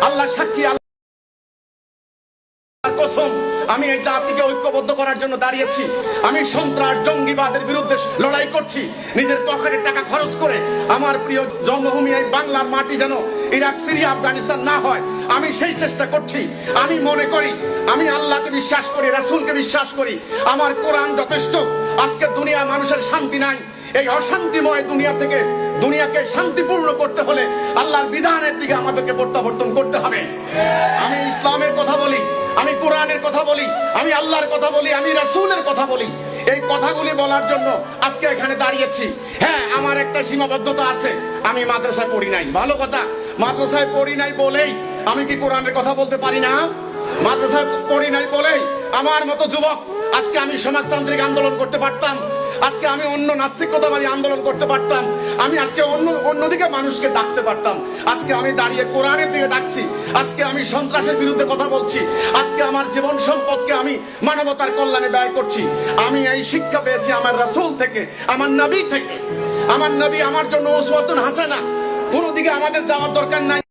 আল্লাহ সাক্ষী, কসম, আমি এই জাতিকে ঐক্যবদ্ধ করার জন্য দাঁড়িয়েছি। আমি সন্ত্রাস জঙ্গিবাদের বিরুদ্ধে লড়াই করছি। নিজের পকেটের টাকা খরচ করে আমার প্রিয় জন্মভূমি এই বাংলার মাটি যেন ইরাক, সিরিয়া, আফগানিস্তান না হয়, আমি সেই চেষ্টা করছি। আমি মনে করি, আমি আল্লাহকে বিশ্বাস করি, রাসূলকে বিশ্বাস করি, আমার কোরআন যথেষ্ট। আজকে দুনিয়া মানুষের শান্তি নাই। এই অশান্তিময় দুনিয়া থেকে দুনিয়াকে শান্তিপূর্ণ করতে হলে আল্লাহর বিধানের দিকে আমাদেরকে প্রত্যাবর্তন করতে হবে। আমি ইসলামের কথা বলি, আমি কোরআনের কথা বলি, আমি আল্লাহর কথা বলি, আমি রাসূলের কথা বলি। এই কথাগুলি বলার জন্য আজকে এখানে দাঁড়িয়েছি। হ্যাঁ, আমার একটা সীমাবদ্ধতা আছে, আমি মাদ্রাসায় পড়ি নাই। ভালো কথা, মাদ্রাসায় পড়ি নাই বলেই আমি কি কোরআনের কথা বলতে পারি না? মাদ্রাসায় পড়ি নাই বলেই আমার মতো যুবক আজকে আমি সমাজতান্ত্রিক আন্দোলন করতে পারতাম, আজকে আমি অন্য নাস্তিকতাবাদী আন্দোলন করতে পারতাম, আমি আজকে অন্যদিকে মানুষকে ডাকতে পারতাম। আজকে আমি দাঁড়িয়ে কোরআনের দিকে ডাকছি, আজকে আমি সন্ত্রাসের বিরুদ্ধে কথা বলছি, আজকে আমার জীবন সম্পদকে আমি মানবতার কল্যাণে ব্যয় করছি। আমি এই শিক্ষা পেয়েছি আমার রাসূল থেকে, আমার নবী থেকে। আমার নবী আমার জন্য উসওয়াতুন হাসানা। কোনো দিকে আমাদের যাওয়ার দরকার নাই।